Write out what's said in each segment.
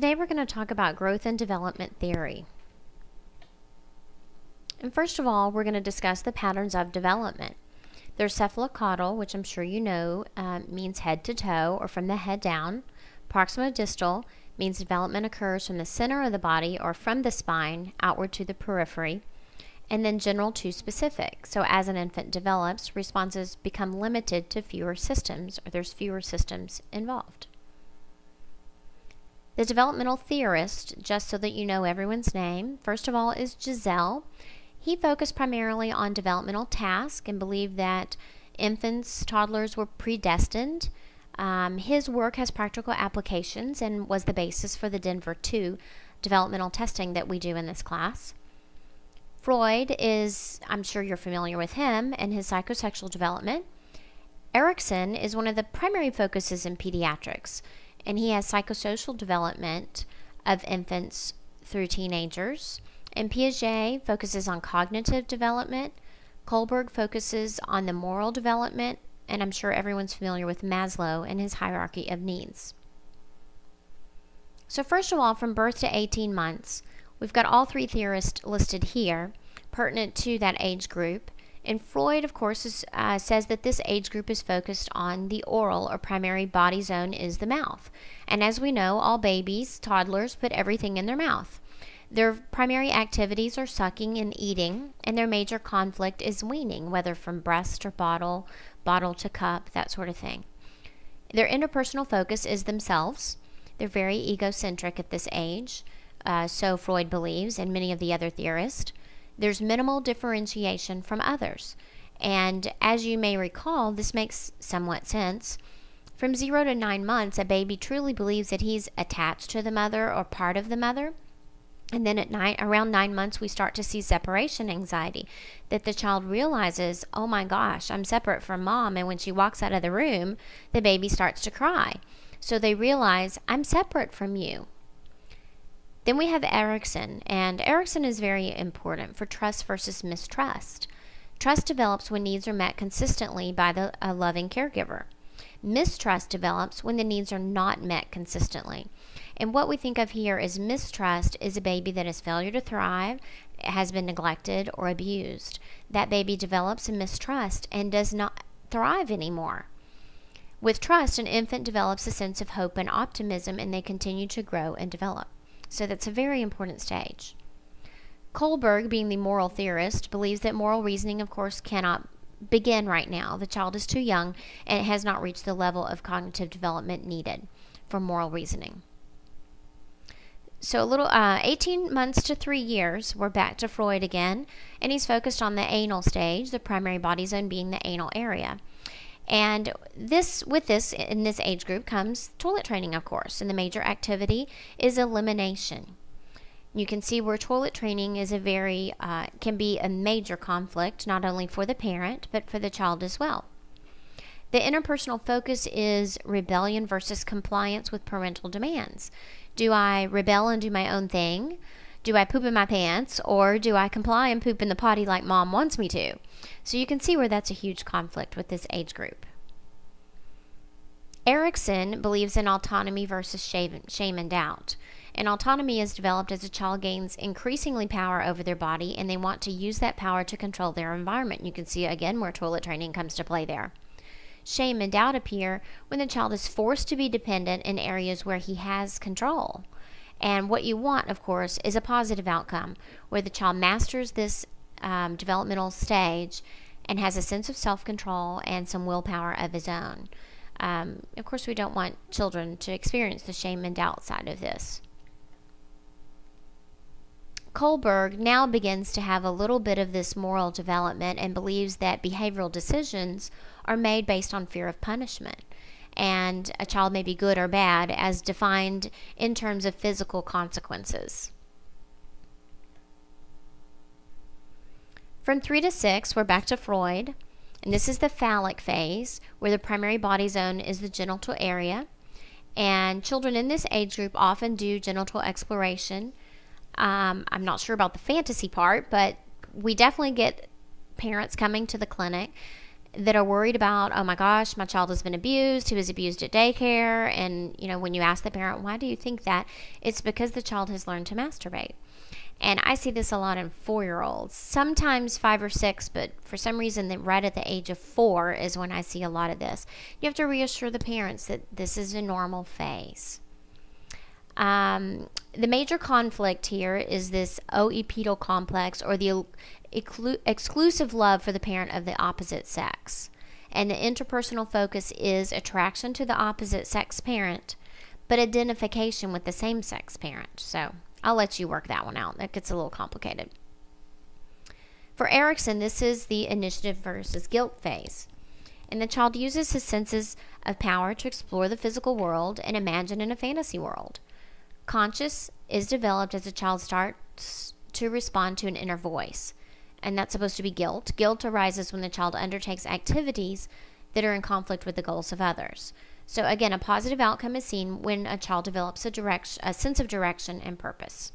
today we're going to talk about growth and development theory. And first of all, we're going to discuss the patterns of development. There's cephalocaudal, which I'm sure you know means head to toe or from the head down. Proximodistal means development occurs from the center of the body or from the spine outward to the periphery. And then general to specific. So as an infant develops, responses become limited to fewer systems, or there's fewer systems involved. The developmental theorist, just so that you know everyone's name, first of all is Giselle. He focused primarily on developmental tasks and believed that infants, toddlers were predestined. His work has practical applications and was the basis for the Denver 2 developmental testing that we do in this class. Freud is, I'm sure you're familiar with him and his psychosexual development. Erikson is one of the primary focuses in pediatrics, and he has psychosocial development of infants through teenagers. And Piaget focuses on cognitive development. Kohlberg focuses on the moral development, and I'm sure everyone's familiar with Maslow and his hierarchy of needs. So first of all, from birth to 18 months, we've got all three theorists listed here, pertinent to that age group. And Freud, of course, says that this age group is focused on the oral or primary body zone is the mouth. And as we know, all babies, toddlers, put everything in their mouth. Their primary activities are sucking and eating, and their major conflict is weaning, whether from breast or bottle, bottle to cup, that sort of thing. Their interpersonal focus is themselves. They're very egocentric at this age, so Freud believes, and many of the other theorists. There's minimal differentiation from others. And as you may recall, this makes somewhat sense. From 0 to 9 months, a baby truly believes that he's attached to the mother or part of the mother. And then around 9 months, we start to see separation anxiety, that the child realizes, oh my gosh, I'm separate from mom. And when she walks out of the room, the baby starts to cry. So they realize, I'm separate from you. Then we have Erikson, and Erikson is very important for trust versus mistrust. Trust develops when needs are met consistently by a loving caregiver. Mistrust develops when the needs are not met consistently. And what we think of here as mistrust is a baby that has failure to thrive, has been neglected or abused. That baby develops a mistrust and does not thrive anymore. With trust, an infant develops a sense of hope and optimism, and they continue to grow and develop. So that's a very important stage. Kohlberg, being the moral theorist, believes that moral reasoning, of course, cannot begin right now. The child is too young and it has not reached the level of cognitive development needed for moral reasoning. So 18 months to 3 years, we're back to Freud again, and he's focused on the anal stage, the primary body zone being the anal area. And in this age group comes toilet training, of course, and the major activity is elimination. You can see where toilet training is can be a major conflict, not only for the parent, but for the child as well. The interpersonal focus is rebellion versus compliance with parental demands. Do I rebel and do my own thing? Do I poop in my pants? Or do I comply and poop in the potty like mom wants me to? So you can see where that's a huge conflict with this age group. Erikson believes in autonomy versus shame and doubt. And autonomy is developed as a child gains increasingly power over their body, and they want to use that power to control their environment. You can see again where toilet training comes to play there. Shame and doubt appear when the child is forced to be dependent in areas where he has control. And what you want, of course, is a positive outcome where the child masters this developmental stage and has a sense of self-control and some willpower of his own. Of course, we don't want children to experience the shame and doubt side of this. Kohlberg now begins to have a little bit of this moral development and believes that behavioral decisions are made based on fear of punishment. And a child may be good or bad as defined in terms of physical consequences. From 3 to 6, we're back to Freud. And this is the phallic phase, where the primary body zone is the genital area. And children in this age group often do genital exploration. I'm not sure about the fantasy part, but we definitely get parents coming to the clinic that are worried about, oh my gosh, my child has been abused, he was abused at daycare. And, when you ask the parent, why do you think that? It's because the child has learned to masturbate. And I see this a lot in 4-year-olds, sometimes 5 or 6, but for some reason, that right at the age of 4 is when I see a lot of this. You have to reassure the parents that this is a normal phase. The major conflict here is this oedipal complex, or the exclusive love for the parent of the opposite sex. And the interpersonal focus is attraction to the opposite sex parent, but identification with the same sex parent. So I'll let you work that one out. That gets a little complicated. For Erikson, this is the initiative versus guilt phase. And the child uses his senses of power to explore the physical world and imagine in a fantasy world. Conscious is developed as a child starts to respond to an inner voice. And that's supposed to be guilt. Guilt arises when the child undertakes activities that are in conflict with the goals of others. So again, a positive outcome is seen when a child develops a sense of direction and purpose.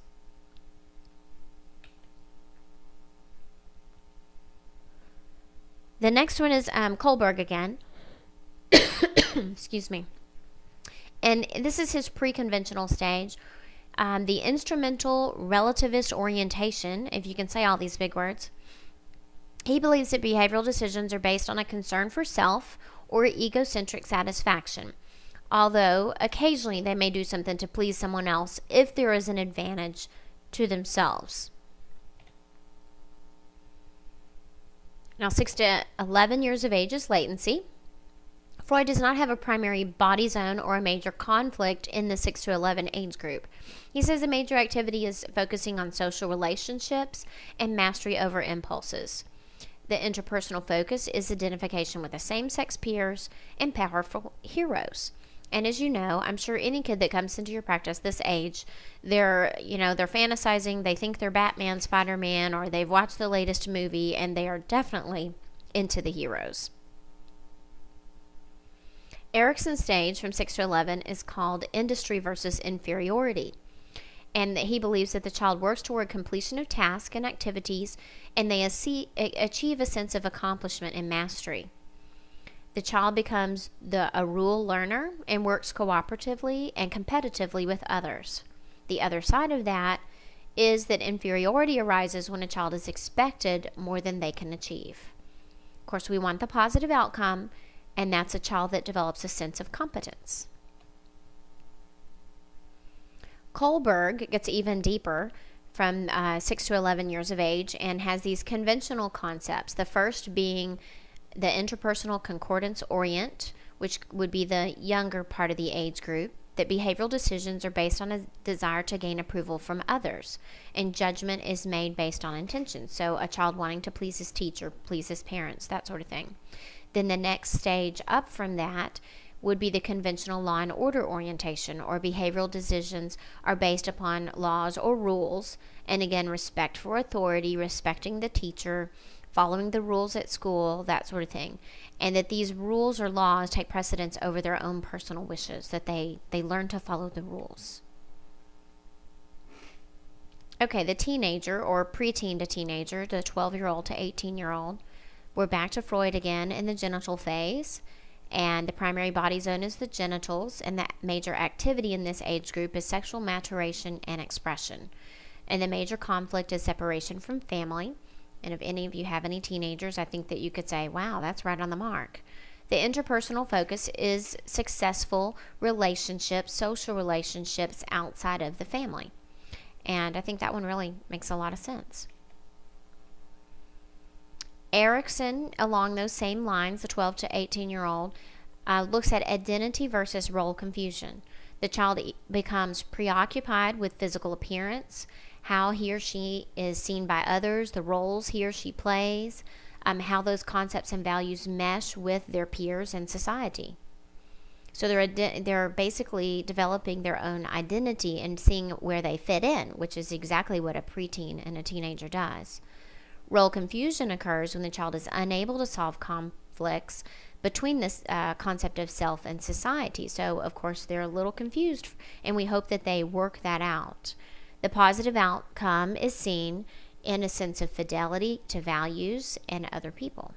The next one is Kohlberg again. Excuse me. And this is his pre-conventional stage. The instrumental relativist orientation, if you can say all these big words. He believes that behavioral decisions are based on a concern for self or egocentric satisfaction, although occasionally they may do something to please someone else if there is an advantage to themselves. Now, 6 to 11 years of age is latency. Freud does not have a primary body zone or a major conflict in the 6 to 11 age group. He says the major activity is focusing on social relationships and mastery over impulses. The interpersonal focus is identification with the same-sex peers and powerful heroes. And as you know, I'm sure any kid that comes into your practice this age, they're fantasizing, they think they're Batman, Spider-Man, or they've watched the latest movie, and they are definitely into the heroes. Erikson's stage from 6 to 11 is called industry versus inferiority. And he believes that the child works toward completion of tasks and activities, and they achieve a sense of accomplishment and mastery. The child becomes a rule learner and works cooperatively and competitively with others. The other side of that is that inferiority arises when a child is expected more than they can achieve. Of course, we want the positive outcome, and that's a child that develops a sense of competence. Kohlberg gets even deeper from 6 to 11 years of age and has these conventional concepts. The first being the interpersonal concordance orient, which would be the younger part of the age group, that behavioral decisions are based on a desire to gain approval from others, and judgment is made based on intention. So a child wanting to please his teacher, please his parents, that sort of thing. Then the next stage up from that would be the conventional law and order orientation, or behavioral decisions are based upon laws or rules, and again, respect for authority, respecting the teacher, following the rules at school, that sort of thing. And that these rules or laws take precedence over their own personal wishes, that they learn to follow the rules. Okay, the teenager, or preteen to teenager, the 12-year-old to 18-year-old, we're back to Freud again in the genital phase. And the primary body zone is the genitals, and the major activity in this age group is sexual maturation and expression. And the major conflict is separation from family. And if any of you have any teenagers, I think that you could say, wow, that's right on the mark. The interpersonal focus is successful relationships, social relationships outside of the family. And I think that one really makes a lot of sense. Erikson, along those same lines, the 12 to 18-year-old, looks at identity versus role confusion. The child becomes preoccupied with physical appearance, how he or she is seen by others, the roles he or she plays, how those concepts and values mesh with their peers and society. So they're basically developing their own identity and seeing where they fit in, which is exactly what a preteen and a teenager does. Role confusion occurs when the child is unable to solve conflicts between this concept of self and society. So, of course, they're a little confused, and we hope that they work that out. The positive outcome is seen in a sense of fidelity to values and other people.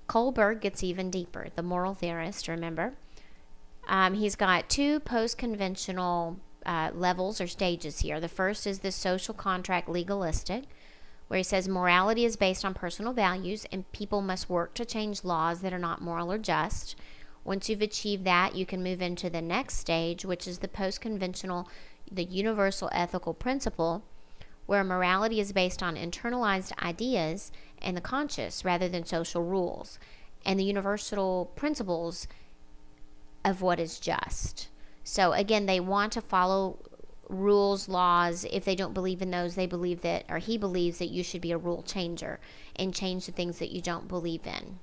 Kohlberg gets even deeper, the moral theorist, remember. He's got two post-conventional levels or stages here. The first is the social contract legalistic, where he says morality is based on personal values and people must work to change laws that are not moral or just. Once you've achieved that, you can move into the next stage, which is the post-conventional, the universal ethical principle, where morality is based on internalized ideas and the conscious rather than social rules, and the universal principles of what is just. So again, they want to follow rules, laws. If they don't believe in those, they believe that, or he believes that you should be a rule changer and change the things that you don't believe in.